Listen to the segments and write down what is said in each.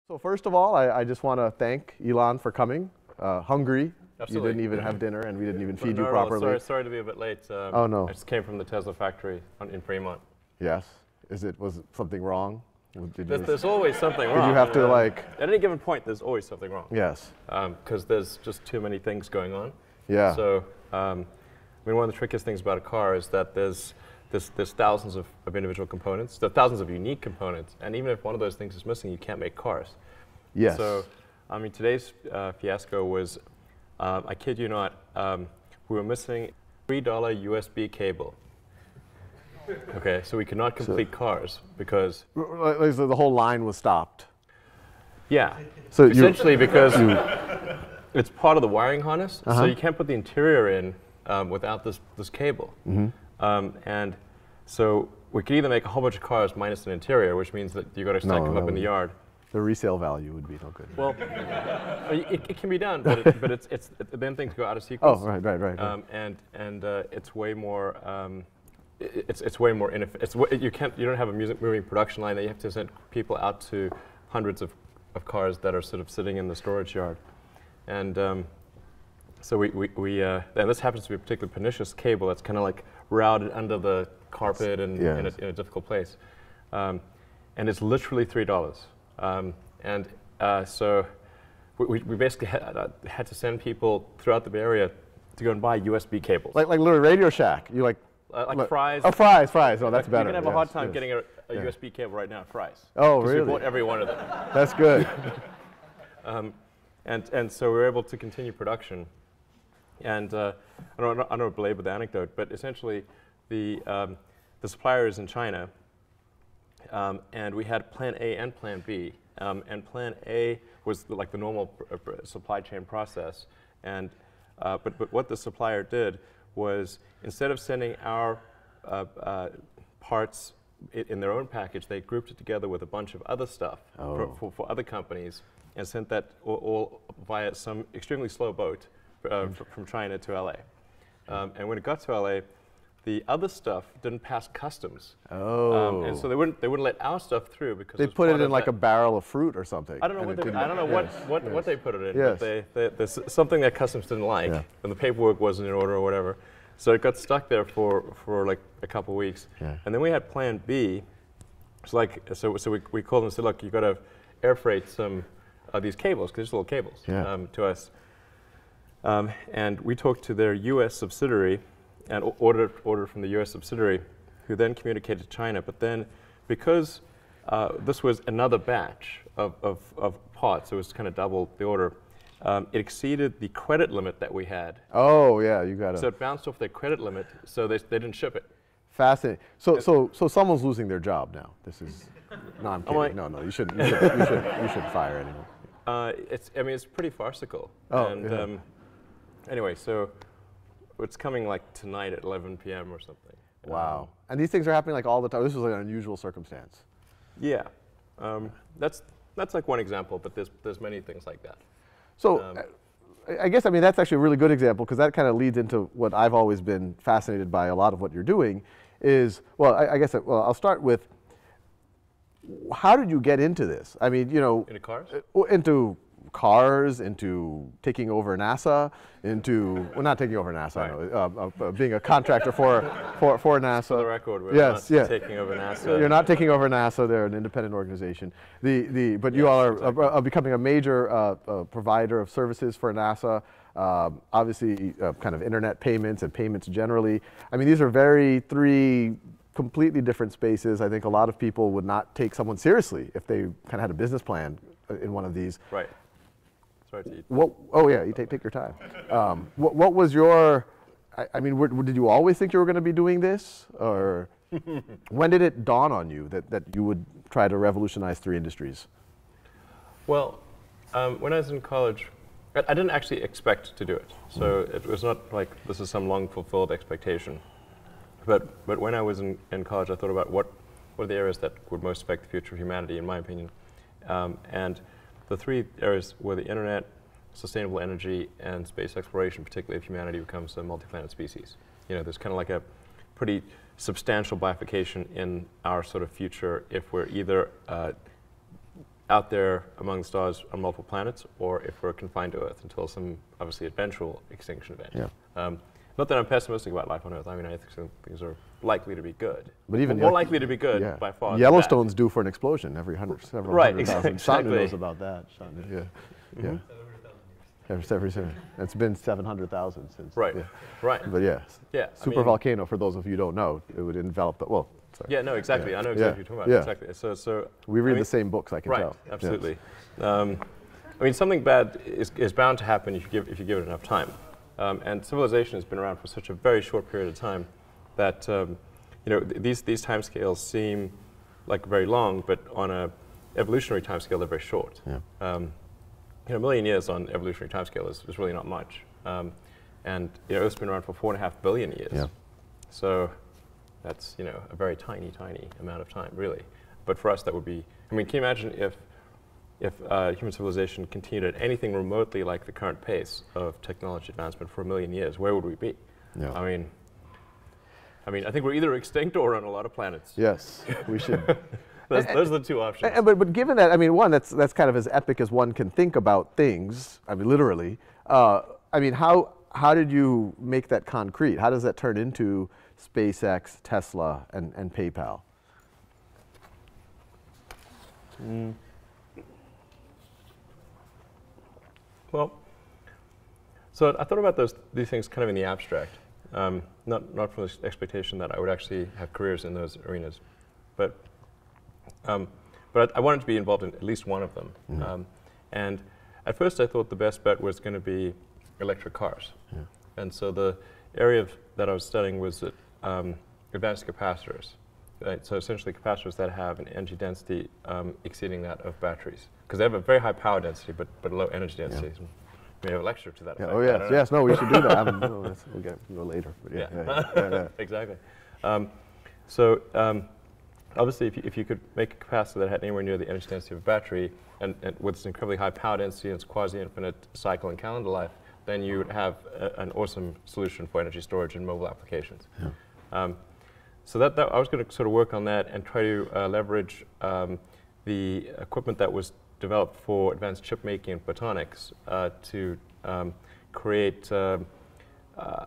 So first of all, I just want to thank Elon for coming. Hungry. Absolutely. You didn't even have dinner, and we didn't even feed you No, properly. sorry to be a bit late. Oh no. I just came from the Tesla factory in Fremont. Yes. Was something wrong? There's always something wrong. Did you have to like? At any given point, there's always something wrong. Yes. Because there's just too many things going on. Yeah. So, I mean, one of the trickiest things about a car is that there's thousands of individual components, there are thousands of unique components, and even if one of those things is missing, you can't make cars. Yes. So, I mean, today's fiasco was, I kid you not, we were missing $3 USB cable. Okay, so we could not complete cars because the whole line was stopped. Yeah. So essentially because it's part of the wiring harness, so you can't put the interior in without this cable. And so we could either make a whole bunch of cars minus an interior, which means that you got to stack them up in the yard. The resale value would be no good. Well, it can be done, but it's then things go out of sequence. Oh, right. And it's way more. It's way more inefficient. You don't have a moving production line that you have to send people out to hundreds of cars that are sort of sitting in the storage yard, and so and this happens to be a particularly pernicious cable that's kind of like routed under the carpet and in a difficult place, and it's literally $3. So we basically had to send people throughout the Bay Area to go and buy USB cables. Like little Radio Shack. You like Fry's. Oh, Fry's. Oh, that's better. You can have a hard time getting a USB cable right now at Fry's. Oh, really? We bought every one of them. That's good. And so we were able to continue production. And I don't want to belabor the anecdote, but essentially the supplier is in China, and we had Plan A and Plan B. And Plan A was like the normal supply chain process, and but what the supplier did was instead of sending our parts in their own package, they grouped it together with a bunch of other stuff for other companies and sent that all via some extremely slow boat from China to LA. And when it got to LA, the other stuff didn't pass customs. And so they wouldn't let our stuff through because they put it in like a barrel of fruit or something. I don't know what they put it in, but there's something that customs didn't like, and the paperwork wasn't in order or whatever. So it got stuck there for like a couple of weeks. And then we had Plan B. So we called them and said, look, you've got to air freight some of these cables, because they're just little cables, to us. And we talked to their U.S. subsidiary and ordered from the U.S. subsidiary, who then communicated to China. But then, because this was another batch of parts, it was kind of double the order, it exceeded the credit limit that we had. Oh, yeah, you got it. So it bounced off their credit limit, so they didn't ship it. Fascinating. So someone's losing their job now. This is, no, I'm kidding. No, you shouldn't fire anyone. It's pretty farcical. Oh, and anyway, so it's coming like tonight at 11 p.m. or something. Wow. And these things are happening like all the time. This was like an unusual circumstance. Yeah. That's like one example, but there's many things like that. So I guess, that's actually a really good example, because that kind of leads into what I've always been fascinated by a lot of what you're doing is, I'll start with, how did you get into this? Into cars? Into cars, into taking over NASA, not taking over NASA, right. No, being a contractor for NASA. For the record, we're not taking over NASA. You're not taking over NASA. They're an independent organization. But you all are becoming a major provider of services for NASA. Obviously, kind of internet payments and payments generally. These are three completely different spaces. I think a lot of people would not take someone seriously if they kind of had a business plan in one of these. Right. Sorry to eat. You take your time. What was your? Did you always think you were going to be doing this, or when did it dawn on you that you would try to revolutionize three industries? Well, when I was in college, I didn't actually expect to do it. So it was not like this is some long fulfilled expectation. But when I was in college, I thought about what are the areas that would most affect the future of humanity, in my opinion. And the three areas were the internet, sustainable energy, and space exploration, particularly if humanity becomes a multi-planet species. There's kind of like a pretty substantial bifurcation in our sort of future if we're either out there among the stars on multiple planets, or if we're confined to Earth until some obviously eventual extinction event. Yeah. Not that I'm pessimistic about life on Earth. I mean, I think some things are likely to be good. But even more likely to be good by far. Yellowstone's due for an explosion every several hundred thousand. Exactly. Shantanu knows about that. Yeah. Yeah. It's been 700,000 since. Right. Yeah. Right. But yes. Yeah. Super volcano, for those of you who don't know, it would envelop the, well, sorry. Yeah, no, exactly. Yeah. I know exactly what you're talking about. Exactly. So we read the same books, I can tell. Right, absolutely. Yes. I mean, something bad is bound to happen if you give it enough time. And civilization has been around for such a very short period of time that these timescales seem like very long, but on a evolutionary timescale, they're very short. Yeah. A million years on evolutionary timescale is really not much. And Earth's been around for 4.5 billion years. Yeah. So that's a very tiny amount of time, really. But for us, that would be. I mean, can you imagine if human civilization continued at anything remotely like the current pace of technology advancement for 1 million years? Where would we be? Yeah. I mean, I think we're either extinct or on a lot of planets. Yes, we should. Those are the two options. But given that, I mean, one, that's kind of as epic as one can think about things. I mean, literally. I mean, how did you make that concrete? How does that turn into SpaceX, Tesla, and PayPal? Well, so I thought about these things kind of in the abstract, not from the expectation that I would actually have careers in those arenas, but I wanted to be involved in at least one of them. Mm-hmm. And at first I thought the best bet was going to be electric cars. Yeah. And so the area that I was studying was advanced capacitors. Right? So essentially capacitors that have an energy density exceeding that of batteries. Because they have a very high power density, but a low energy density. Yeah. We have a lecture to that effect. Oh yes, yes, no, we should do that. We'll get later. But yeah. Exactly. Obviously, if you could make a capacitor that had anywhere near the energy density of a battery, and with this incredibly high power density and its quasi-infinite cycle and calendar life, then you would have an awesome solution for energy storage in mobile applications. Yeah. So that I was going to sort of work on that and try to leverage the equipment that was developed for advanced chip making and photonics to create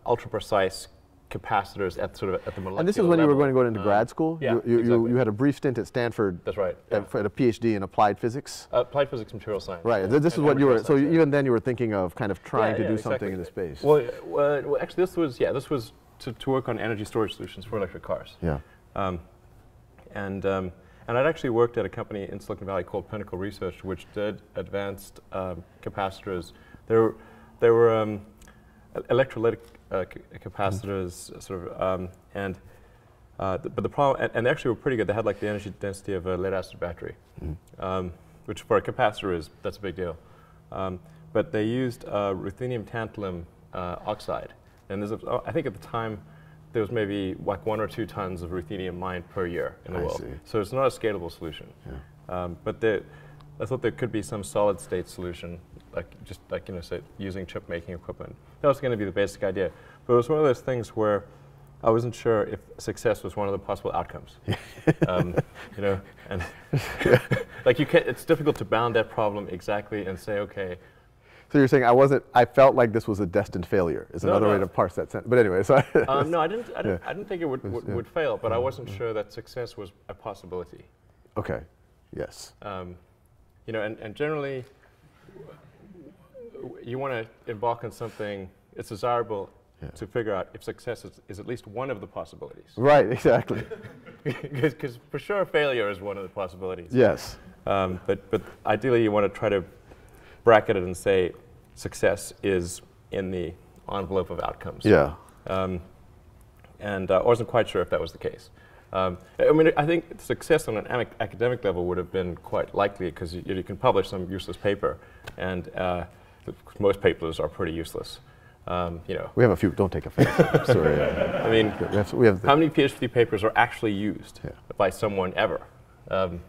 ultra-precise capacitors at the molecular level. And this is when you were going to go into grad school? Yeah, you exactly. You had a brief stint at Stanford. That's right. At a PhD in applied physics? Applied physics, material science. Right. This is what you were, so even then you were thinking of kind of trying to do something in the space. Well, actually this was to work on energy storage solutions for electric cars. Yeah. And I'd actually worked at a company in Silicon Valley called Pinnacle Research, which did advanced capacitors. They were electrolytic capacitors, but the problem, and they actually were pretty good. They had like the energy density of a lead-acid battery, which for a capacitor that's a big deal. But they used ruthenium tantalum oxide, and I think at the time there was maybe like 1 or 2 tons of ruthenium mined per year in the world. So it's not a scalable solution. Yeah. But I thought there could be some solid-state solution, say using chip-making equipment. That was going to be the basic idea. But it was one of those things where I wasn't sure if success was one of the possible outcomes. And it's difficult to bound that problem exactly and say, okay. So you're saying I felt like this was a destined failure. Is another way to parse that sentence. But anyway, so no, I didn't think it would fail, but I wasn't sure that success was a possibility. Okay. Yes. And generally, you want to embark on something. It's desirable to figure out if success is at least one of the possibilities. Right. Exactly. Because for sure, failure is one of the possibilities. Yes. But ideally, you want to try to bracket it and say success is in the envelope of outcomes. Yeah. And I wasn't quite sure if that was the case. I think success on an academic level would have been quite likely because you can publish some useless paper, and most papers are pretty useless. We have a few. Don't take offense. Sorry. I mean, how many PhD papers are actually used by someone ever? No,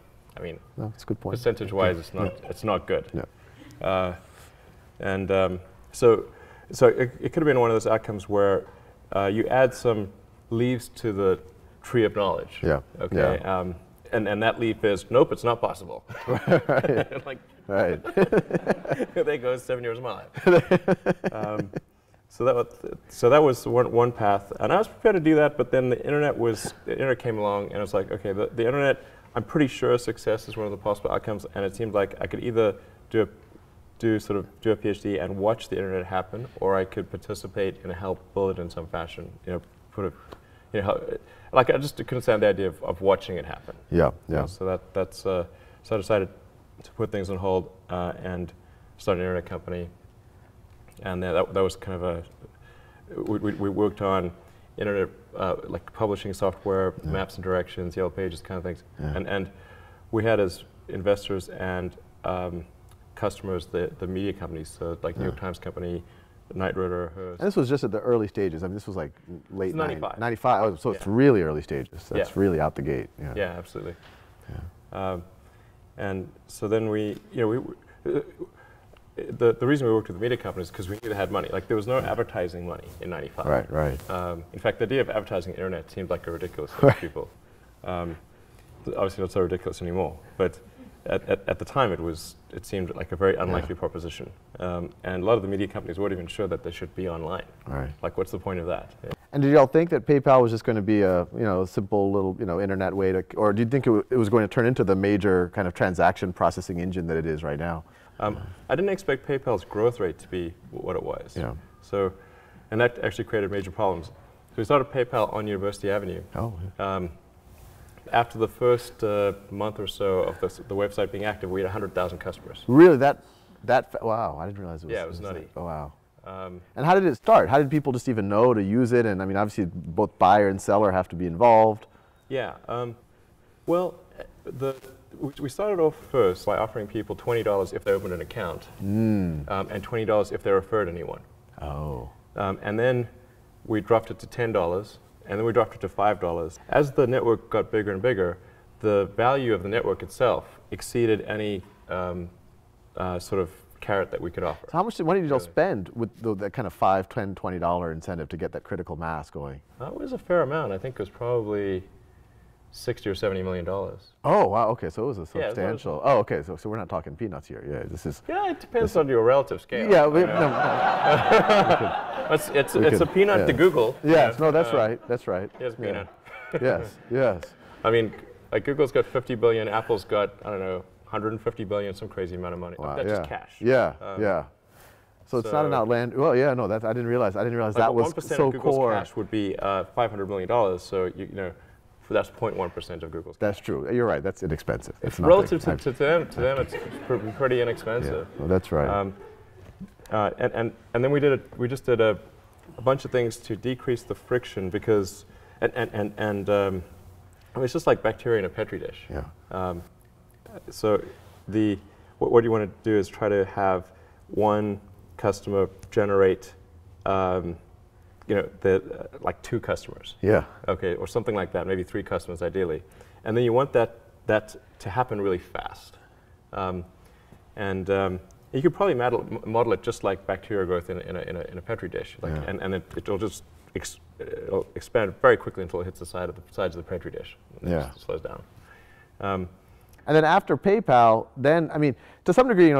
that's a good point. Percentage-wise, it's not good. Yeah. So it could have been one of those outcomes where you add some leaves to the tree of knowledge. Yeah. Okay. Yeah. and that leap is, nope, it's not possible. Right. Like, right. there goes 7 years of my life. So that was one path, and I was prepared to do that. But then the internet came along, and I was like, okay, the internet. I'm pretty sure success is one of the possible outcomes, and it seemed like I could either do a PhD and watch the internet happen, or I could participate and help build it in some fashion. Like I just couldn't stand the idea of watching it happen. Yeah, yeah. So so I decided to put things on hold and start an internet company. And that was kind of we worked on internet, like publishing software, maps and directions, yellow pages, kind of things. Yeah. And we had as investors and customers the media companies, so like New York Times Company, Knight Ridder, Hearst. And this was just at the early stages. I mean, this was like late 95. 95. Oh, so it's really early stages. That's really out the gate. Yeah, yeah, absolutely. Yeah. And so then the reason we worked with the media companies is because we knew they had money. Like there was no advertising money in 95. Right, right. In fact, the idea of advertising the internet seemed like a ridiculous thing to people. Obviously not so ridiculous anymore, but at the time it seemed like a very unlikely proposition. And a lot of the media companies weren't even sure that they should be online. Right. Like what's the point of that? Yeah. And did y'all think that PayPal was just going to be a simple little internet way to, or do you think it was going to turn into the major kind of transaction processing engine that it is right now? I didn't expect PayPal's growth rate to be what it was. Yeah. So, and that actually created major problems. So we started PayPal on University Avenue. Oh. Yeah. After the first month or so of the website being active, we had 100,000 customers. Really? Wow, I didn't realize it was. Yeah, it was nutty. Oh, wow. And how did it start? How did people just even know to use it? And I mean, obviously, both buyer and seller have to be involved. Yeah. Well, we started off first by offering people $20 if they opened an account, and $20 if they referred anyone. Oh. And then we dropped it to $10, and then we dropped it to $5. As the network got bigger and bigger, the value of the network itself exceeded any sort of carrot that we could offer. So how much money did you all spend with that kind of $5, $10, $20 incentive to get that critical mass going? It was a fair amount. I think it was probably $60 or $70 million. Oh wow! Okay, so it was a substantial. Oh, okay. So we're not talking peanuts here. Yeah, this is. Yeah, it depends on your relative scale. Yeah, it's a peanut to Google. Yes, no, that's right. That's right. Yes, peanut. Yes, yes. I mean, like Google's got 50 billion, Apple's got 150 billion, some crazy amount of money. Wow, that's just cash. Yeah, yeah. So it's not an outland. Well, yeah, no, I didn't realize. I didn't realize that was so 1% of Google's core. cash would be $500 million. So that's 0.1% of Google's cash. That's true. You're right. That's inexpensive. It's relative to them, it's pretty inexpensive. Yeah, well, that's right. And then we just did a bunch of things to decrease the friction because it's just like bacteria in a petri dish. Yeah. So what you want to do is try to have one customer generate like 2 customers. Yeah. Okay, or something like that, maybe 3 customers ideally. And then you want that to happen really fast. You could probably model it just like bacteria growth in a petri dish. And it'll just it'll expand very quickly until it hits the sides of the petri dish. And it just slows down. And then after PayPal, I mean, to some degree,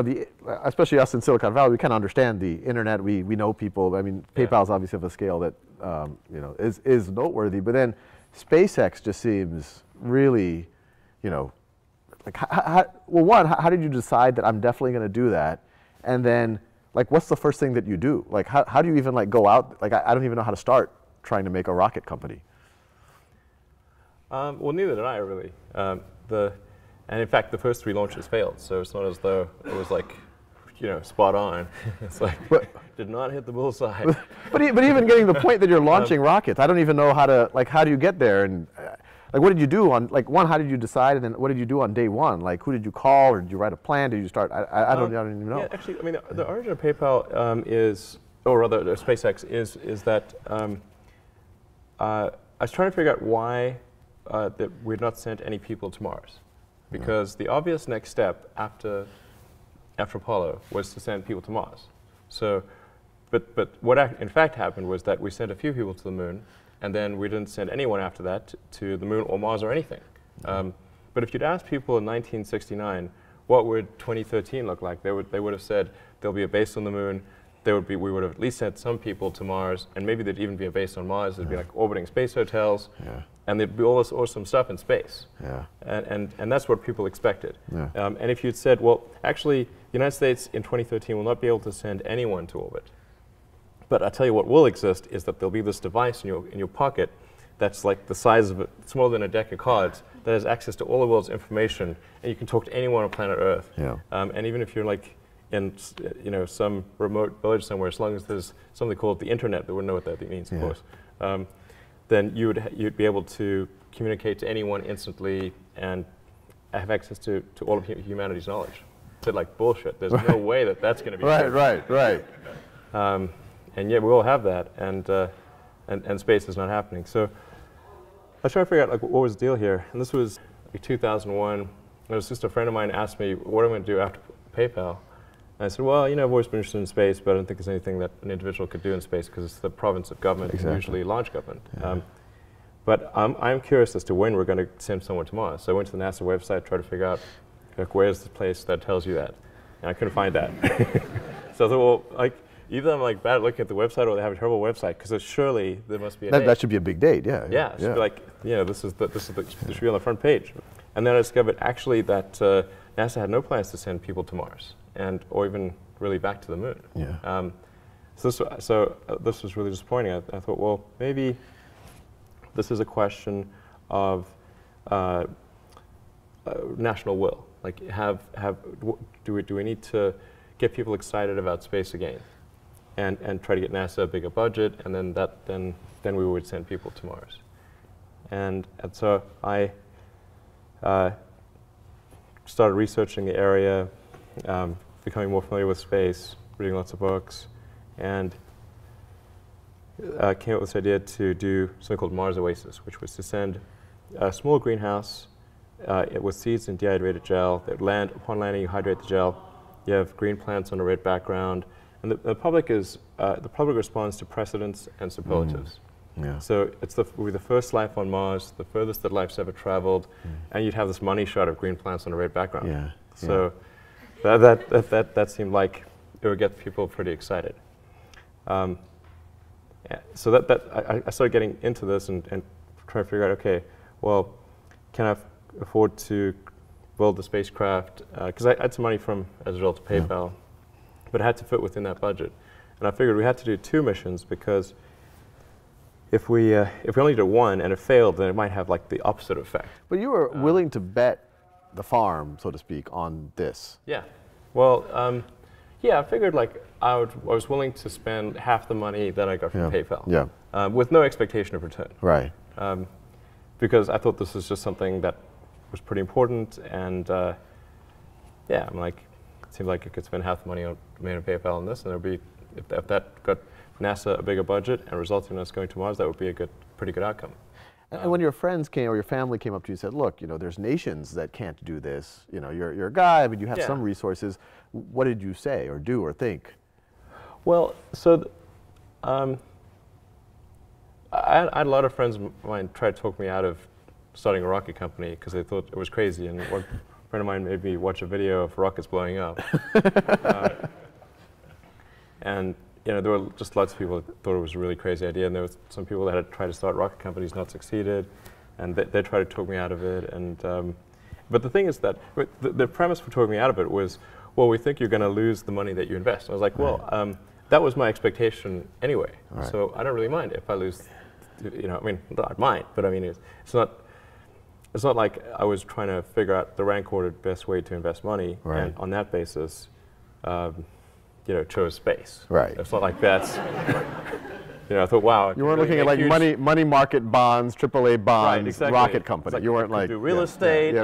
especially us in Silicon Valley, we kind of understand the internet. We know people. I mean, PayPal's obviously of a scale that is noteworthy. But then SpaceX just seems really, like how did you decide that I'm definitely going to do that? And then, like, what's the first thing that you do? Like, how do you even go out? Like, I don't even know how to start trying to make a rocket company. Well, neither did I really. And in fact, the first 3 launches failed, so it's not as though it was like, spot on. It's like, did not hit the bullseye. But even getting to the point that you're launching rockets, I don't even know how do you get there? And what did you do on, how did you decide, and then what did you do on day one? Like, who did you call, or did you write a plan? Did you start, I don't even know. Yeah, actually, I mean, the origin of PayPal or rather SpaceX is that I was trying to figure out why that we'd not sent any people to Mars. Because the obvious next step after Apollo was to send people to Mars. So, but what in fact happened was that we sent a few people to the moon, and then we didn't send anyone after that to the moon or Mars or anything. But if you'd asked people in 1969, what would 2013 look like? They would have said there'll be a base on the moon. We would have at least sent some people to Mars, and maybe there'd even be a base on Mars. There'd be like orbiting space hotels, and there'd be all this awesome stuff in space. And that's what people expected. And if you'd said, well, actually, the United States in 2013 will not be able to send anyone to orbit. But I'll tell you what will exist is that there'll be this device in your pocket that's like the size of smaller than a deck of cards that has access to all the world's information, and you can talk to anyone on planet Earth. And even if you're like in some remote village somewhere, as long as there's something called the internet, they wouldn't know what that means, of course, then you'd be able to communicate to anyone instantly and have access to all of humanity's knowledge. It's like bullshit. There's no way that that's going to be right. And yet we all have that, and space is not happening. So I was trying to figure out like what was the deal here, and this was like 2001. It was just a friend of mine asked me what I'm going to do after PayPal. And I said, well, I've always been interested in space, but I don't think there's anything that an individual could do in space because it's the province of government, and usually large government. But I'm curious as to when we're going to send someone to Mars. So I went to the NASA website, tried to figure out like, where's the place that tells you that, and I couldn't find that. So I thought, well, like, either I'm like bad at looking at the website, or they have a terrible website, because surely there must be a date. That should be a big date, yeah. Yeah, it should be like, this should be on the front page. And then I discovered actually that NASA had no plans to send people to Mars, or even really back to the moon. So this was really disappointing. I thought, well, maybe this is a question of national will. Like, do we need to get people excited about space again, and try to get NASA a bigger budget, and then we would send people to Mars. And so I started researching the area, becoming more familiar with space, reading lots of books, and came up with this idea to do something called Mars Oasis, which was to send a small greenhouse with seeds and dehydrated gel. Upon landing, you hydrate the gel. You have green plants on a red background, and the public responds to precedents and superlatives. So we'll be the first life on Mars, the furthest that life's ever traveled, and you'd have this money shot of green plants on a red background. So that seemed like it would get people pretty excited. So I started getting into this and trying to figure out, okay, well, can I afford to build the spacecraft? Because I had some money as a result of PayPal, but it had to fit within that budget. And I figured we had to do 2 missions, because if we only did one and it failed, then it might have like the opposite effect. But you were willing to bet the farm, so to speak, on this. Yeah. Well, I figured like I was willing to spend half the money that I got from PayPal. With no expectation of return. Right. Because I thought this was just something that was pretty important, and I'm like, it seemed like I could spend half the money on PayPal on this, and there'd be, if that got NASA a bigger budget and resulted in us going to Mars, that would be a pretty good outcome. And when your friends came, or your family came up to you and said, look, there's nations that can't do this. You're a guy, but you have some resources. What did you say or do or think? Well, so I had a lot of friends of mine try to talk me out of starting a rocket company because they thought it was crazy. And one friend of mine made me watch a video of rockets blowing up. And there were just lots of people that thought it was a really crazy idea, and there was some people that had tried to start rocket companies, not succeeded, and they tried to talk me out of it. And but the thing is that the premise for talking me out of it was, well, we think you're going to lose the money that you invest. And I was like, well, that was my expectation anyway, so I don't really mind if I lose. I mean, I might, but I mean, it's not like I was trying to figure out the rank-ordered best way to invest money, and on that basis, chose space. Right. It's not like that's. I thought, wow. You weren't looking at like money market bonds, AAA bonds, rocket company. Like you weren't like do real estate.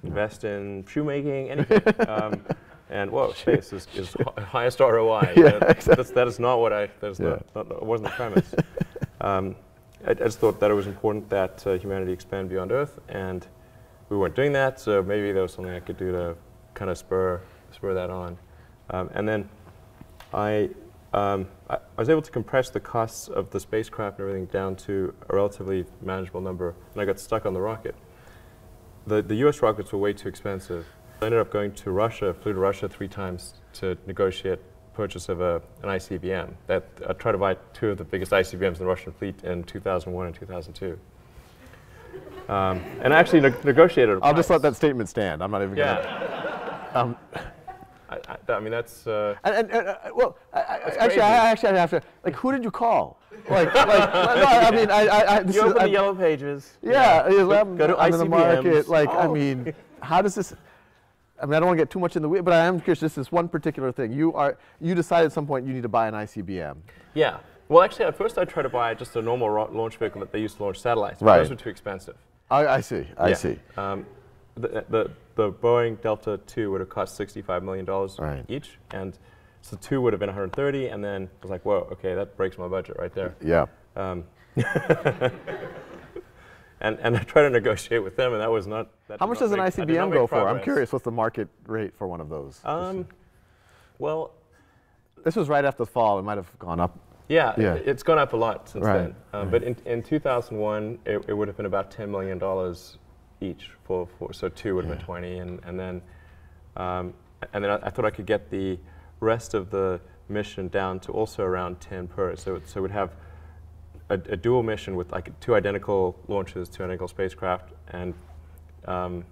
Invest in shoemaking, anything. And space is highest ROI. That is not what that wasn't the premise. I just thought that it was important that humanity expand beyond Earth, and we weren't doing that. So maybe there was something I could do to kind of spur that on. And then I was able to compress the costs of the spacecraft and everything down to a relatively manageable number, and I got stuck on the rocket. the US rockets were way too expensive. I ended up going to Russia, flew to Russia 3 times to negotiate purchase of an ICBM. I tried to buy 2 of the biggest ICBMs in the Russian fleet in 2001 and 2002. And I actually negotiated. I'll just let that statement stand. I'm not even going to. I mean, that's. Well, actually, I have to. Like, who did you call? No, I mean, you open the yellow pages. Yeah, go to ICBMs. The market. Like, I mean, how does this? I mean, I don't want to get too much in the weeds, but I am curious. This is one particular thing. You decided at some point you need to buy an ICBM. Yeah. Well, actually, at first I tried to buy just a normal launch vehicle that they used to launch satellites. But right. Those were too expensive. I see. I see. The Boeing Delta II would have cost $65 million each, and so 2 would have been 130, and then I was like, whoa, okay, that breaks my budget right there. Yeah. And I tried to negotiate with them, and that was not. How much does an ICBM go for? I'm curious, what's the market rate for one of those? Well, this was right after the fall. It might have gone up. Yeah, it's gone up a lot since then. But in 2001, it would have been about $10 million each so 2 would have been 20, and then I thought I could get the rest of the mission down to also around 10 per. So we'd have a dual mission with like 2 identical launches, 2 identical spacecraft, and for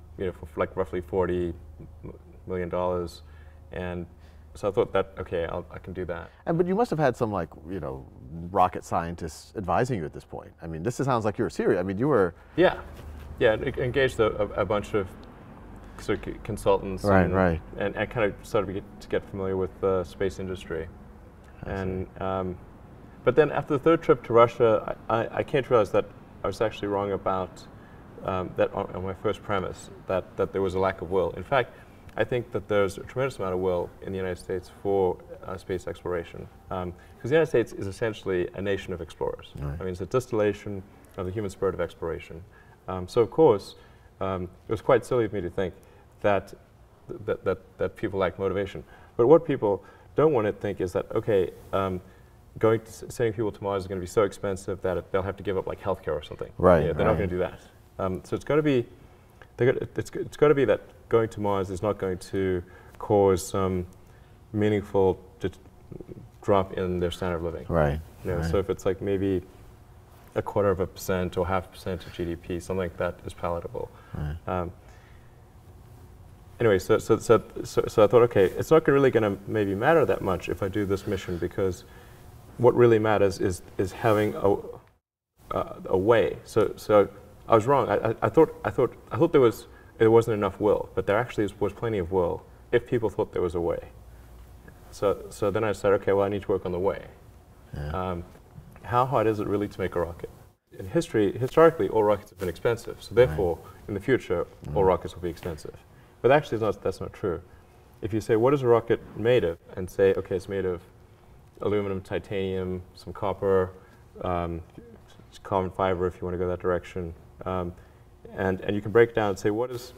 like roughly $40 million, and so I thought that, okay, I can do that. But you must have had some rocket scientists advising you at this point. I mean, this sounds like you were serious. I mean, you were. Yeah, engaged a bunch of sort of consultants. Right. And I kind of started to get familiar with the space industry. But then after the 3rd trip to Russia, I came to realize that I was actually wrong about that on my first premise, that there was a lack of will. In fact, I think that there's a tremendous amount of will in the United States for space exploration. Because the United States is essentially a nation of explorers. Right. I mean, it's a distillation of the human spirit of exploration. So of course, it was quite silly of me to think that people lack motivation. But what people don't want to think is that, okay, sending people to Mars is going to be so expensive that they'll have to give up like healthcare or something. Right. They're not going to do that. So it's got to be. It's got to be that going to Mars is not going to cause some meaningful drop in their standard of living. Right. So if it's like maybe 0.25% or 0.5% of GDP, something like that is palatable. Right. Anyway, so I thought, okay, it's not really going to maybe matter that much if I do this mission, because what really matters is having a way. So I was wrong. I thought there wasn't enough will, but there actually was plenty of will if people thought there was a way. So then I said, okay, well, I need to work on the way. Yeah. How hard is it really to make a rocket? In historically, all rockets have been expensive. So therefore, in the future, all rockets will be expensive. But actually, that's not true. If you say, what is a rocket made of? And say, okay, it's made of aluminum, titanium, some copper, carbon fiber, if you want to go that direction. And you can break down and say, what is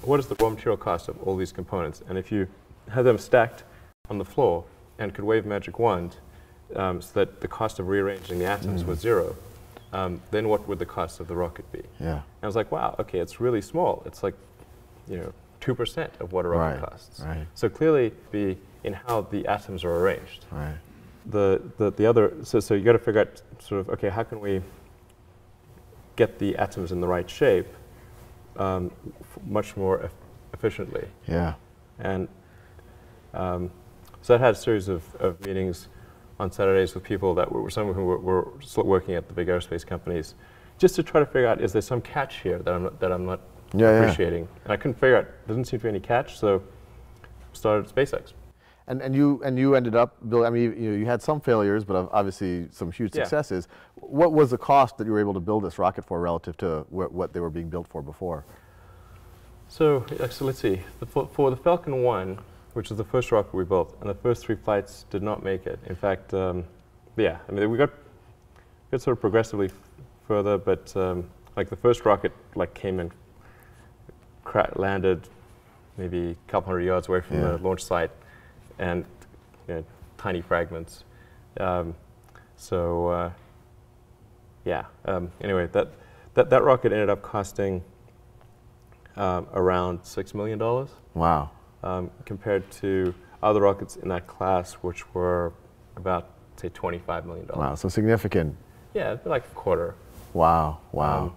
the raw material cost of all these components? And if you have them stacked on the floor and could wave a magic wand so that the cost of rearranging the atoms was 0, then what would the cost of the rocket be? Yeah. And I was like, wow, okay, it's really small. It's like, 2% of what a rocket costs. Right. So clearly, be in how the atoms are arranged. Right. The other, so you got to figure out sort of, okay, how can we get the atoms in the right shape much more efficiently? Yeah. And so I had a series of meetings on Saturdays with people that some of whom were still working at the big aerospace companies, just to try to figure out, is there some catch here that I'm not appreciating? And I couldn't figure out. There didn't seem to be any catch, so started SpaceX. And you ended up building. I mean, you had some failures, but obviously some huge successes. What was the cost that you were able to build this rocket for relative to what they were being built for before? So let's see. For the Falcon 1, which is the first rocket we built, and the first 3 flights did not make it. In fact, I mean, we got sort of progressively further, but like the first rocket came and landed maybe a couple hundred yards away from the launch site, and tiny fragments. Anyway, that rocket ended up costing around $6 million. Wow. Compared to other rockets in that class, which were about, say, $25 million. Wow, so significant. Yeah, like a quarter. Wow, wow.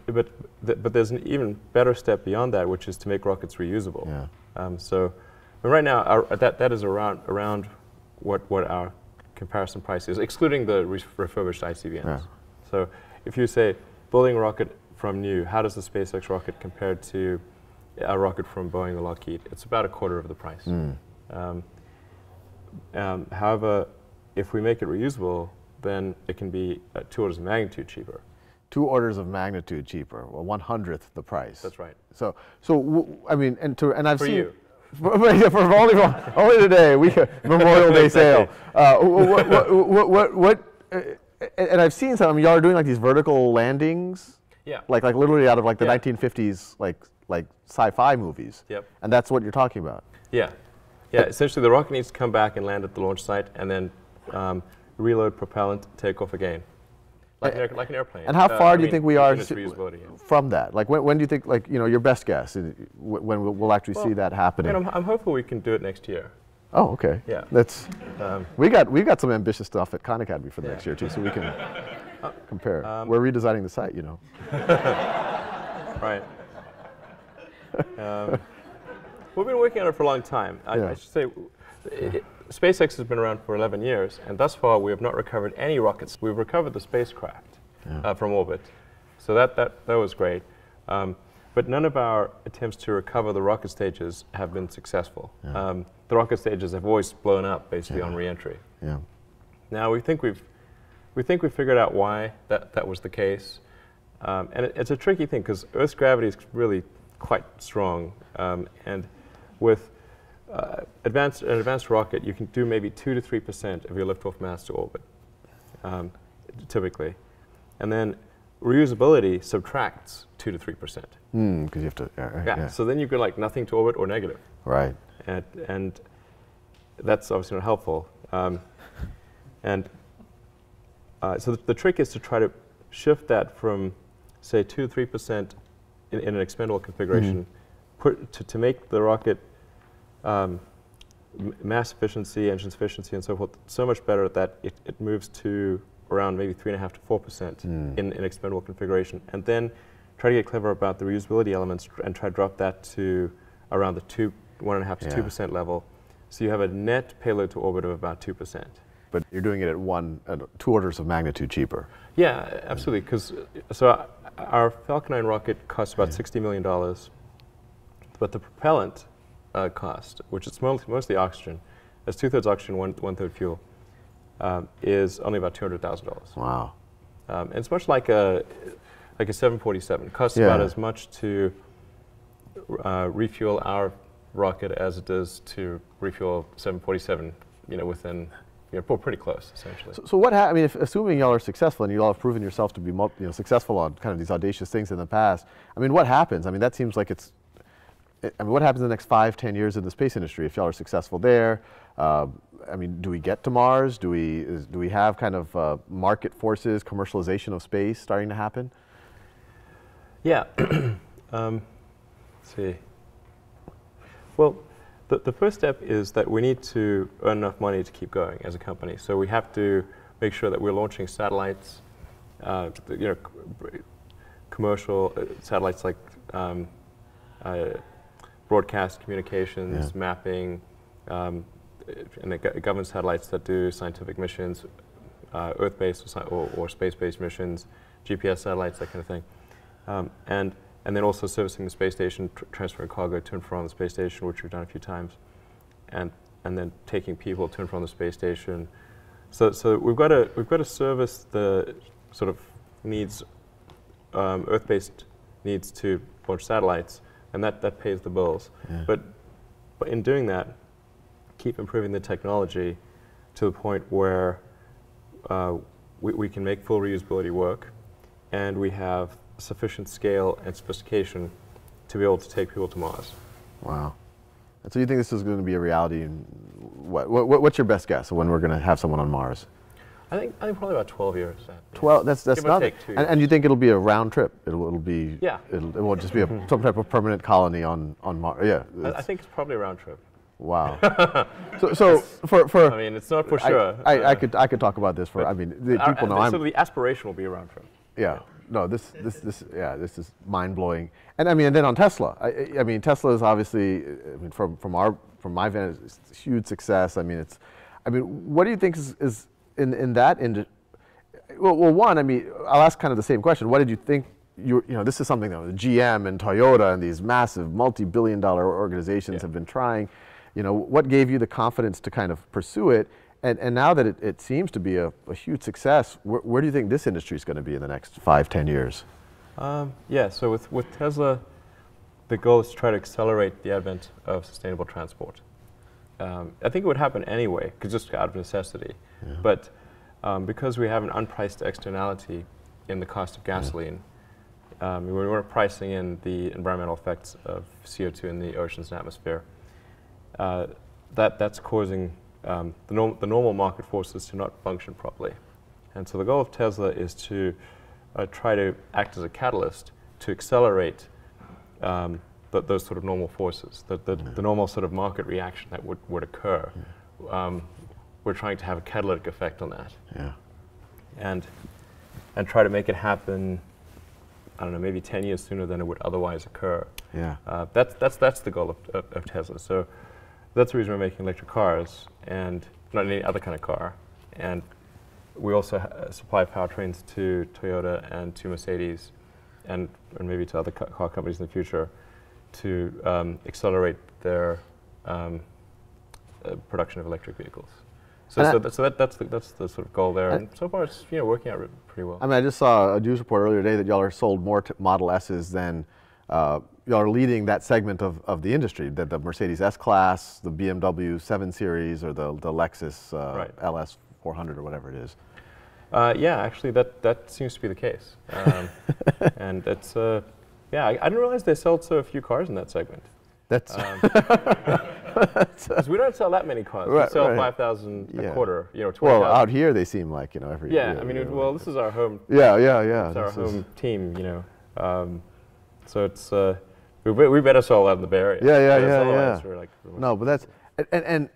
But there's an even better step beyond that, which is to make rockets reusable. Yeah. But right now, that is around what our comparison price is, excluding the refurbished ICBMs. Yeah. So if you say, building a rocket from new, how does the SpaceX rocket compare to a rocket from Boeing or Lockheed? It's about a quarter of the price. However, if we make it reusable, then it can be 2 orders of magnitude cheaper. 2 orders of magnitude cheaper, well, 1/100th the price. That's right. So I mean, and I've for seen you. for only today, Memorial Day sale. And I've seen some. I mean, y'all are doing like these vertical landings. Yeah. Like literally out of like the 1950s like sci-fi movies. Yep. And that's what you're talking about. Yeah. Yeah. Essentially, the rocket needs to come back and land at the launch site, and then reload propellant, take off again. Like an airplane. And how far do you think we are from that? Like when do you think, like, your best guess, when we'll actually see that happening? I'm hopeful we can do it next year. Oh, okay. Yeah. That's we got some ambitious stuff at Khan Academy for the next year too, so we can compare. We're redesigning the site, Right. We've been working on it for a long time. I should say, SpaceX has been around for 11 years, and thus far we have not recovered any rockets. We've recovered the spacecraft from orbit, so that was great. But none of our attempts to recover the rocket stages have been successful. The rocket stages have always blown up basically on re-entry. Yeah. Now we think we've figured out why that was the case, and it's a tricky thing because Earth's gravity is really quite strong, and with an advanced rocket, you can do maybe 2 to 3% of your liftoff mass to orbit, typically, and then reusability subtracts 2 to 3%. Because you have to. Yeah. So then you go like nothing to orbit or negative. Right. And that's obviously not helpful. So the trick is to try to shift that from, say, 2 to 3% in an expendable configuration, to make the rocket mass efficiency, engine efficiency, and so forth so much better that it moves to around maybe 3.5 to 4% in expendable configuration, and then try to get clever about the reusability elements and try to drop that to around the 1.5 to 2% level, so you have a net payload to orbit of about 2%. But you're doing it at 2 orders of magnitude cheaper. Yeah, absolutely. Because our Falcon 9 rocket costs about $60 million, but the propellant cost, which is mostly oxygen, that's 2/3 oxygen, 1/3 fuel, is only about $200,000. Wow. And it's much like a 747. It costs about as much to refuel our rocket as it does to refuel 747. Within. Pretty close, essentially. So what I mean, assuming y'all are successful and you all have proven yourself to be successful on kind of these audacious things in the past, I mean, what happens? I mean, that seems like what happens in the next 5-10 years in the space industry if y'all are successful there? I mean, do we get to Mars? Do we have kind of market forces, commercialization of space starting to happen? Yeah. Let's see. Well, the first step is that we need to earn enough money to keep going as a company. So we have to make sure that we're launching satellites, commercial satellites like broadcast communications, mapping, and the government satellites that do scientific missions, Earth-based or space-based missions, GPS satellites, that kind of thing. And then also servicing the space station, transferring cargo to and from the space station, which we've done a few times, and then taking people to and from the space station. So we've got to service the sort of needs, Earth-based needs to launch satellites, and that pays the bills. Yeah. But in doing that, keep improving the technology to the point where we can make full reusability work, and we have sufficient scale and sophistication to be able to take people to Mars. Wow. And so you think this is going to be a reality in what's your best guess of when we're going to have someone on Mars? I think probably about 12 years. 12. That's nothing. And you think it'll be a round trip? It'll be. Yeah. It won't just be some type of permanent colony on Mars. Yeah. I think it's probably a round trip. Wow. so for. I mean, it's not for sure. I could talk about this for. I mean, people know. So the aspiration will be a round trip. Yeah. No, this is mind blowing. And I mean, and then on Tesla. I mean, Tesla is obviously, I mean, from my vantage, it's a huge success. I mean, what do you think is in that industry? Well, one, I mean, I'll ask kind of the same question. What did you think? This is something that GM and Toyota and these massive multi-billion-dollar organizations have been trying. What gave you the confidence to kind of pursue it? And now that it seems to be a huge success, where do you think this industry is going to be in the next 5-10 years? Yeah, so with Tesla, the goal is to try to accelerate the advent of sustainable transport. I think it would happen anyway, just out of necessity. Yeah. But because we have an unpriced externality in the cost of gasoline, we weren't pricing in the environmental effects of CO2 in the oceans and atmosphere. That's causing the normal market forces to not function properly. And so the goal of Tesla is to try to act as a catalyst to accelerate those sort of normal forces, the normal sort of market reaction that would occur. We're trying to have a catalytic effect on that. Yeah. And try to make it happen, I don't know, maybe 10 years sooner than it would otherwise occur. Yeah. That's the goal of Tesla. So that's the reason we're making electric cars and not any other kind of car. And we also supply powertrains to Toyota and to Mercedes and maybe to other car companies in the future to accelerate their production of electric vehicles. So that's the sort of goal there. And so far it's working out pretty well. I mean, I just saw a news report earlier today that y'all are sold more Model S's than y'all are leading that segment of the industry, that the Mercedes S-Class, the BMW 7 Series, or the Lexus LS 400 or whatever it is. Yeah, actually that seems to be the case. And it's, yeah, I didn't realize they sold so few cars in that segment. That's because we don't sell that many cars. We sell 5,000 a quarter, 20,000. Well, out here they seem like, every year. Yeah, I mean, well, this is our home. Yeah. It's our home team, so it's, we better sell that in the Bay Area. Yeah. We're like, no, but that's, and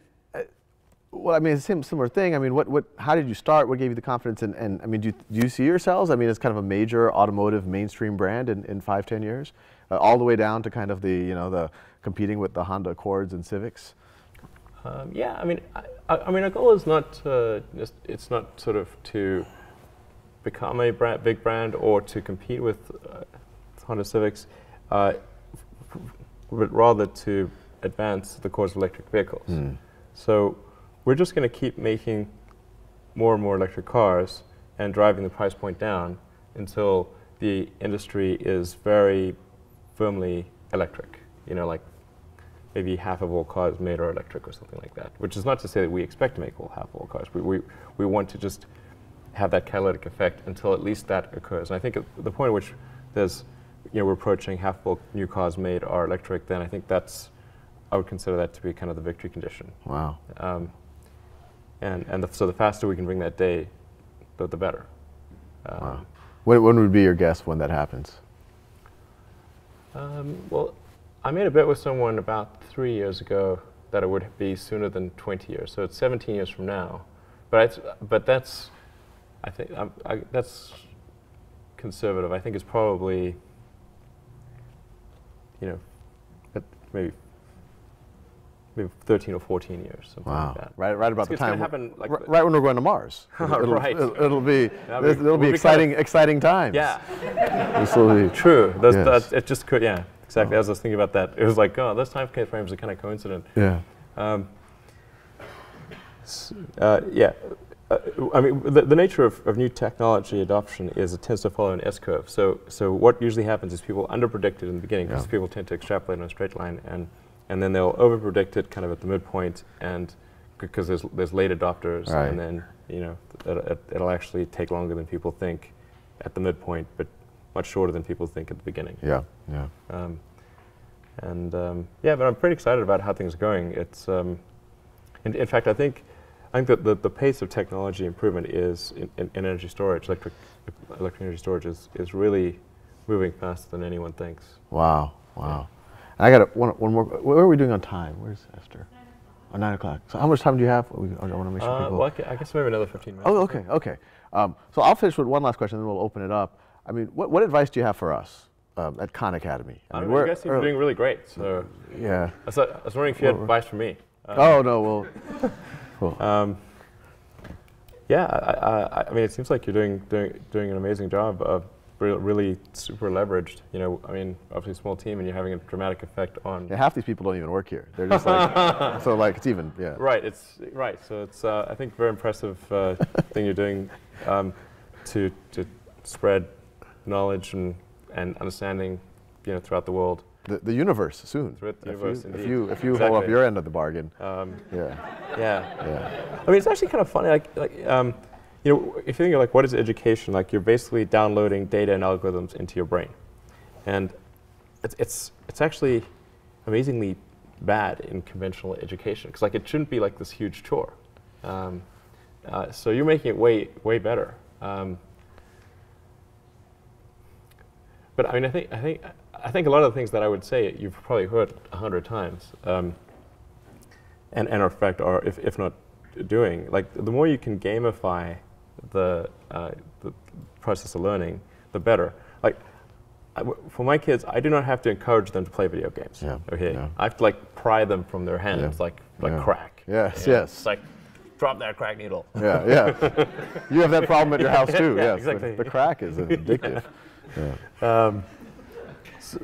well, I mean, it's a similar thing. I mean, how did you start? What gave you the confidence? And I mean, do you see yourselves, I mean, as kind of a major automotive mainstream brand in 5-10 years? All the way down to kind of the competing with the Honda Accords and Civics? Yeah, I mean, our goal is not it's not sort of to become a big brand or to compete with Honda Civics, but rather to advance the cause of electric vehicles. So we're just going to keep making more and more electric cars and driving the price point down until the industry is very firmly electric, like maybe half of all cars made are electric or something like that, which is not to say that we expect to make half of all cars. We want to just have that catalytic effect until at least that occurs. And I think at the point at which there's, we're approaching half of all new cars made are electric, then I think I would consider that to be kind of the victory condition. Wow. So the faster we can bring that day, the better. Wow. When would be your guess when that happens? Well, I made a bet with someone about 3 years ago that it would be sooner than 20 years. So it's 17 years from now. But that's, I think, that's conservative. I think it's probably, maybe 13 or 14 years, something like that. Right about the time. It's going to happen right when we're going to Mars. It'll be exciting times. Yeah. This will be true. It just could. Yeah. Exactly. As I was thinking about that, it was like, those time frames are kind of coincident. Yeah. Yeah. I mean, the nature of new technology adoption is it tends to follow an S-curve. So what usually happens is people underpredict it in the beginning because people tend to extrapolate on a straight line, and then they'll overpredict it kind of at the midpoint, and because there's late adopters, and then it'll actually take longer than people think at the midpoint, but much shorter than people think at the beginning. Yeah. But I'm pretty excited about how things are going. It's in fact, I think I think that the pace of technology improvement is in energy storage, electric energy storage is really moving faster than anyone thinks. Wow, wow. And I got one more. What are we doing on time? Where's Esther? 9 o'clock. So how much time do you have? I want to make sure people. Well, I guess maybe another 15 minutes. Oh, okay, okay. So I'll finish with one last question, then we'll open it up. I mean, what advice do you have for us at Khan Academy? I mean, you guys seem to be doing really great. So yeah. I was wondering if you had advice for me. Oh no, well. Cool. Yeah, I mean, it seems like you're doing an amazing job of really super leveraged. You know, I mean, obviously a small team, and you're having a dramatic effect on. Yeah, half these people don't even work here. They're just like, so like it's even, yeah. Right. It's right. So it's I think very impressive thing you're doing to spread knowledge and understanding, you know, throughout the world. The universe soon. Throughout the universe, if you exactly. Hold up your end of the bargain. Yeah. I mean, it's actually kind of funny. Like you know, if you think of like what is education, like you're basically downloading data and algorithms into your brain, and it's actually amazingly bad in conventional education because like it shouldn't be like this huge chore. So you're making it way better. But I mean, I think a lot of the things that I would say you've probably heard 100 times, and in effect are if not doing. Like the more you can gamify the process of learning, the better. Like for my kids, I do not have to encourage them to play video games. Yeah. Okay, yeah. I have to like pry them from their hands, like crack. Yes, you know? yes. It's like drop that crack needle. Yeah, yeah. You have that problem at your house too. Yeah, yes, exactly. The crack is addictive. Yeah.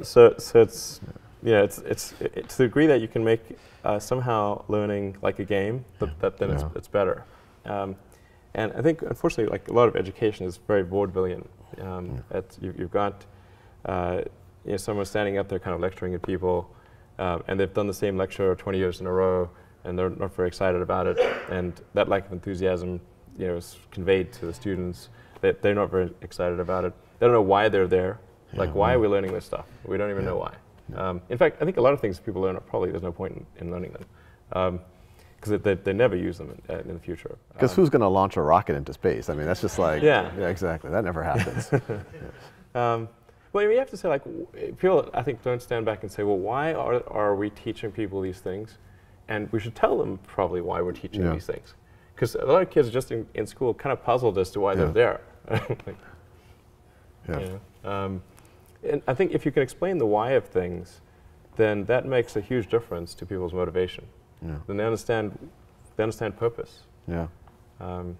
So it's it's to the degree that you can make somehow learning like a game, then it's better. And I think unfortunately, like a lot of education is very vaudevillian. You've got someone standing up there kind of lecturing at people, and they've done the same lecture 20 years in a row, and they're not very excited about it. And that lack of enthusiasm, is conveyed to the students. They're not very excited about it. They don't know why they're there. Like, why are we learning this stuff? We don't even know why. In fact, I think a lot of things people learn, probably there's no point in learning them. Because they never use them in the future. Because who's going to launch a rocket into space? I mean, that's just like, yeah, exactly. That never happens. Well, you have to say, like, people, I think, don't stand back and say, well, why are we teaching people these things? And we should tell them probably why we're teaching these things. Because a lot of kids are just in school kind of puzzled as to why they're there. And I think if you can explain the why of things, then that makes a huge difference to people's motivation. Yeah. Then they understand purpose. Yeah. So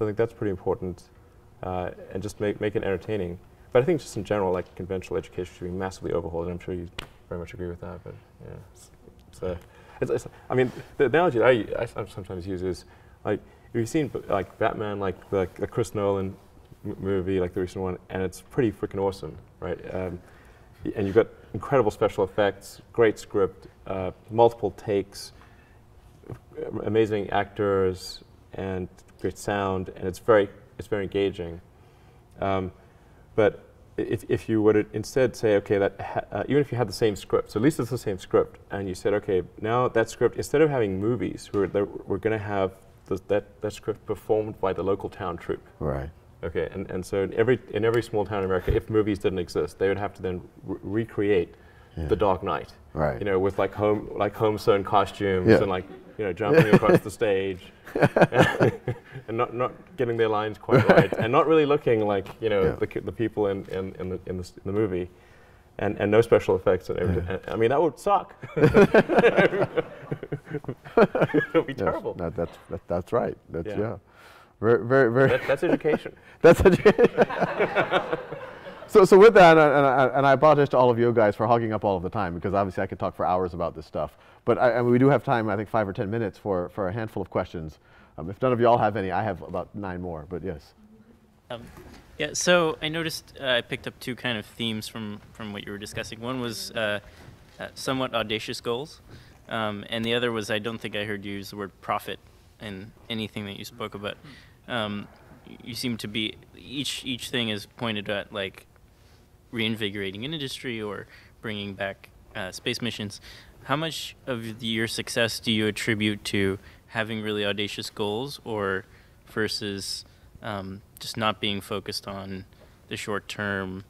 I think that's pretty important, and just make it entertaining. But I think just in general, like conventional education should be massively overhauled, and I'm sure you very much agree with that. But yeah, I mean, the analogy that I sometimes use is like, you've seen like Batman, like the Chris Nolan movie, like the recent one, and it's pretty freaking awesome, right? And you've got incredible special effects, great script, multiple takes, amazing actors, and great sound, and it's very engaging. But if you were to instead say, okay, that even if you had the same script, so at least it's the same script, and you said, okay, now that script, instead of having movies, we're going to have that script performed by the local town troupe. Right. Okay, and so in every small town in America, if movies didn't exist, they would have to then recreate The Dark Knight. Right. With like home sewn costumes and like jumping across the stage, and not getting their lines quite right, and not really looking like the people in the movie, and no special effects and everything. Yeah. I mean, that would suck. It would be terrible. That's right. That's Very. That's education. That's education. So with that, and I apologize to all of you guys for hogging up all of the time, because obviously I could talk for hours about this stuff. But I mean, we do have time, I think 5 or 10 minutes for a handful of questions. If none of you all have any, I have about 9 more, but yes. Yeah, so I noticed I picked up 2 kind of themes from what you were discussing. One was somewhat audacious goals, and the other was, I don't think I heard you use the word profit in anything that you spoke about. You seem to be, each thing is pointed at like reinvigorating an industry or bringing back space missions. How much of your success do you attribute to having really audacious goals, or versus just not being focused on the short term,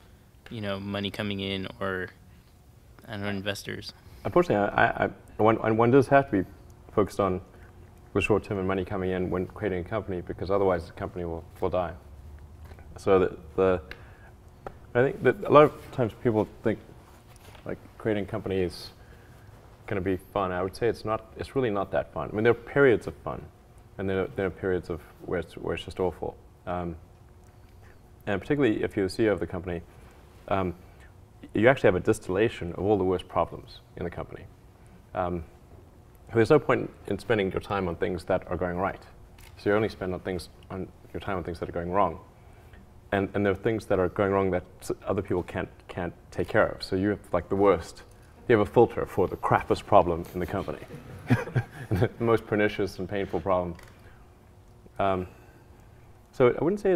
money coming in, or I don't know, investors? Unfortunately, one does have to be focused on the short term and money coming in when creating a company, because otherwise the company will die. So I think that a lot of times people think like creating a company is going to be fun. I would say it's not. It's really not that fun. I mean, there are periods of fun, and there are periods of where it's just awful. And particularly if you're the CEO of the company, you actually have a distillation of all the worst problems in the company. There's no point in spending your time on things that are going right. So you only spend your time on things that are going wrong. And there are things that are going wrong that other people can't take care of. So you have like the worst. You have a filter for the crappiest problem in the company, the most pernicious and painful problem. So I wouldn't say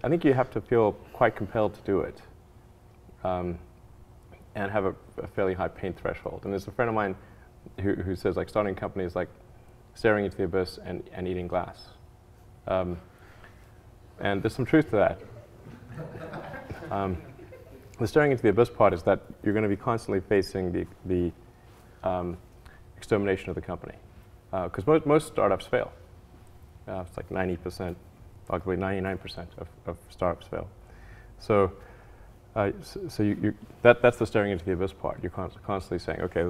I think you have to feel quite compelled to do it, and have a fairly high pain threshold. And there's a friend of mine who says like starting a company is like staring into the abyss and eating glass. And there's some truth to that. The staring into the abyss part is that you're going to be constantly facing the extermination of the company, because most startups fail. It's like 90%, arguably 99% of startups fail. So, that's the staring into the abyss part. You're constantly saying, okay,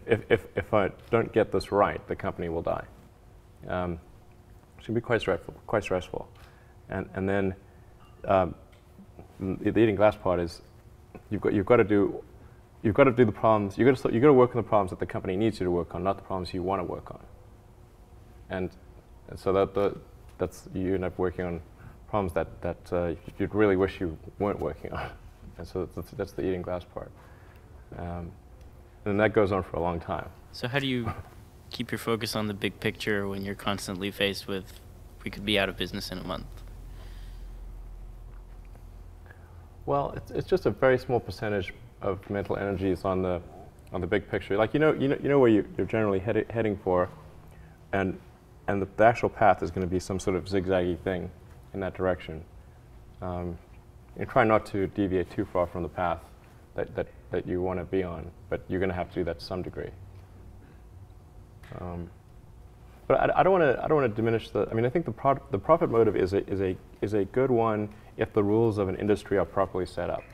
if I don't get this right, the company will die. It can be quite stressful. And then the eating glass part is you've got to do the problems. You've got to work on the problems that the company needs you to work on, not the problems you want to work on. And so that's you end up working on problems that you'd really wish you weren't working on. And so that's the eating glass part. And that goes on for a long time. So how do you keep your focus on the big picture when you're constantly faced with, we could be out of business in a month? Well, it's just a very small percentage of mental energy is on the big picture. Like you know where you're generally heading for, and the actual path is going to be some sort of zigzaggy thing in that direction. And try not to deviate too far from the path that you want to be on, but you're going to have to do that to some degree. But I don't want to diminish the. I mean, I think the profit motive is a good one if the rules of an industry are properly set up.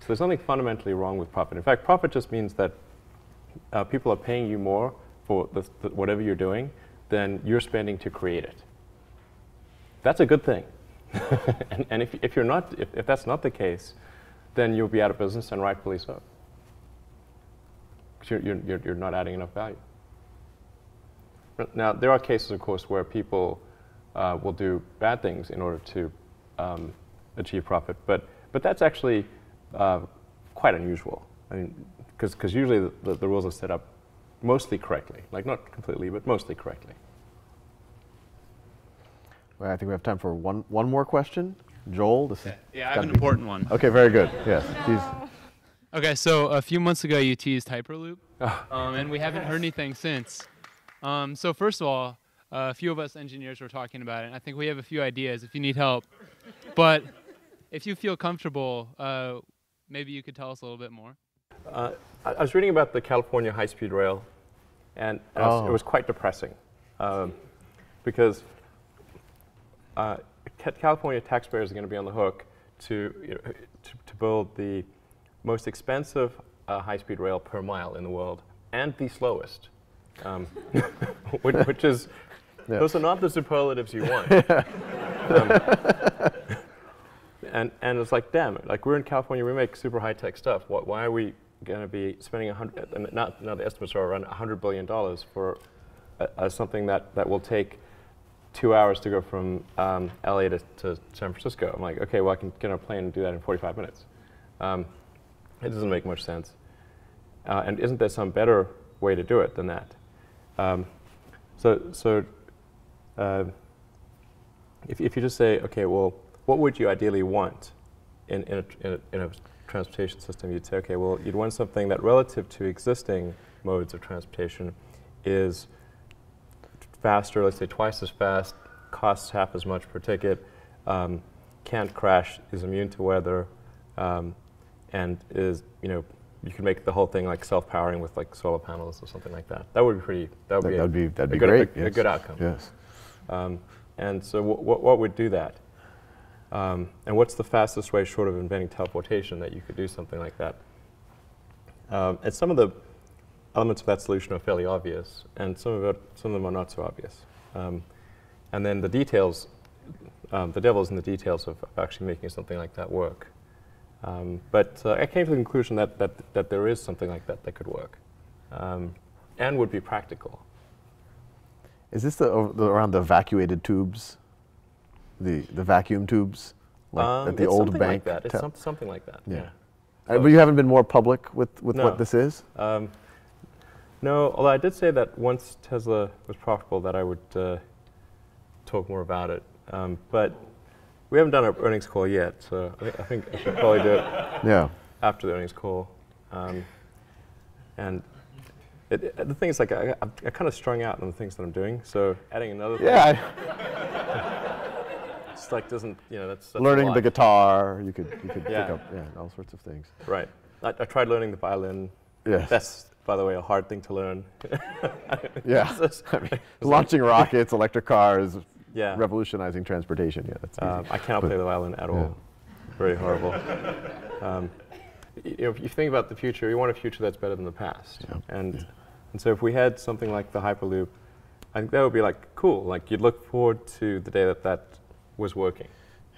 So there's nothing fundamentally wrong with profit. In fact, profit just means that people are paying you more for whatever you're doing than you're spending to create it. That's a good thing. and if that's not the case, then you'll be out of business, and rightfully so. Because you're not adding enough value. Now, there are cases, of course, where people will do bad things in order to achieve profit, but that's actually quite unusual. I mean, because usually the rules are set up mostly correctly, like not completely, but mostly correctly. Well, I think we have time for one more question. Joel, yeah, I have an important one. Okay, very good. Yes. Okay, so a few months ago you teased Hyperloop, and we haven't heard anything since. So first of all, a few of us engineers were talking about it, and I think we have a few ideas if you need help. But if you feel comfortable, maybe you could tell us a little bit more. I was reading about the California high-speed rail, and it was quite depressing, because California taxpayers are going to be on the hook to build the most expensive high-speed rail per mile in the world, and the slowest, which is, those are not the superlatives you want. And it's like, damn it, like we're in California, we make super high-tech stuff. Why are we going to be spending now the estimates are around $100 billion for something that will take 2 hours to go from LA to San Francisco. I'm like, okay, well I can get on a plane and do that in 45 minutes. It doesn't make much sense. And isn't there some better way to do it than that? If you just say, okay, well, what would you ideally want in a transportation system? You'd say, okay, well, you'd want something that relative to existing modes of transportation is faster, let's say twice as fast, costs half as much per ticket, can't crash, is immune to weather, and is, you can make the whole thing like self-powering with like solar panels or something like that. That would be pretty. That'd be great. A good outcome. Yes. And so what would do that? And what's the fastest way, short of inventing teleportation, that you could do something like that? And some of the elements of that solution are fairly obvious, and some of them are not so obvious. And then the details, the devil's in the details of actually making something like that work. But I came to the conclusion that there is something like that could work, and would be practical. Is this around the evacuated tubes, the vacuum tubes, like at the old bank? Like that. It's something like that. Yeah. But you haven't been more public with no. What this is? No, although I did say that once Tesla was profitable that I would talk more about it. But we haven't done our earnings call yet, so I think I should probably do it after the earnings call. And the thing is, like, I kind of strung out on the things that I'm doing, so adding another thing. Yeah. It's like doesn't, that's learning the guitar, you could pick up all sorts of things. Right. I tried learning the violin. Yes. That's, by the way, a hard thing to learn. Yeah. Launching rockets, electric cars, revolutionizing transportation. Yeah, that's easy. I cannot play the violin at all. Very horrible. If you think about the future, you want a future that's better than the past. Yeah. And so if we had something like the Hyperloop, I think that would be like cool. Like you'd look forward to the day that was working,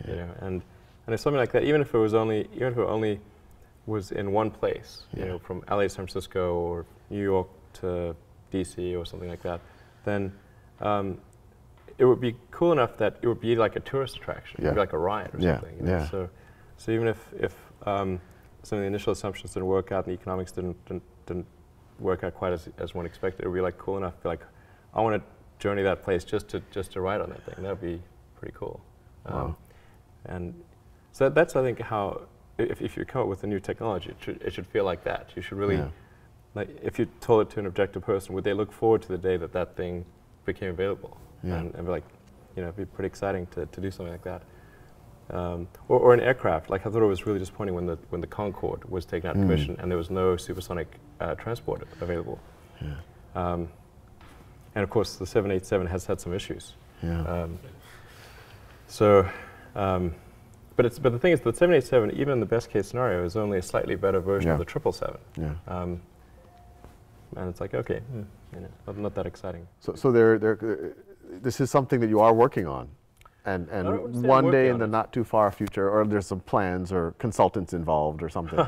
and if something like that, even if it only was in one place, from LA to San Francisco or New York to DC or something like that, then it would be cool enough that it would be like a tourist attraction. It would be like a ride or something. So even if some of the initial assumptions didn't work out and the economics didn't work out quite as one expected, it would be like cool enough to be like, I want to journey that place just to ride on that thing. That would be pretty cool. Wow. And so that's, I think, how, if you come up with a new technology, it should feel like that. You should really, like, if you told it to an objective person, would they look forward to the day that thing became available? And be like, it'd be pretty exciting to do something like that. Or an aircraft. Like, I thought it was really disappointing when the Concorde was taken out of commission and there was no supersonic transport available. And of course, the 787 has had some issues. But the thing is, the 787, even in the best case scenario, is only a slightly better version of the 777. And it's like, okay, not that exciting. So this is something that you are working on, and one day in the not too far future, or there's some plans or consultants involved or something.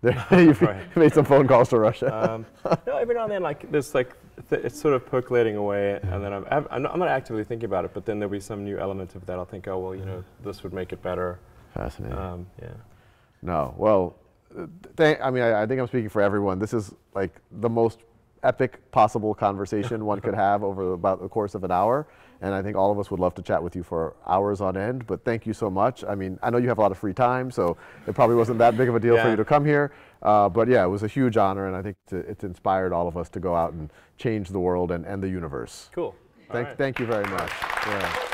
You've made some phone calls to Russia. No, every now and then, like there's like it's sort of percolating away, and then I'm not actively thinking about it, but then there'll be some new element of that. I'll think, oh well, this would make it better. Fascinating. No, well, I think I'm speaking for everyone. This is like the most epic possible conversation one could have over about the course of an hour. And I think all of us would love to chat with you for hours on end, but thank you so much. I mean, I know you have a lot of free time, so it probably wasn't that big of a deal for you to come here. But yeah, it was a huge honor, and I think it's inspired all of us to go out and change the world and the universe. Cool. Thank you very much. Yeah.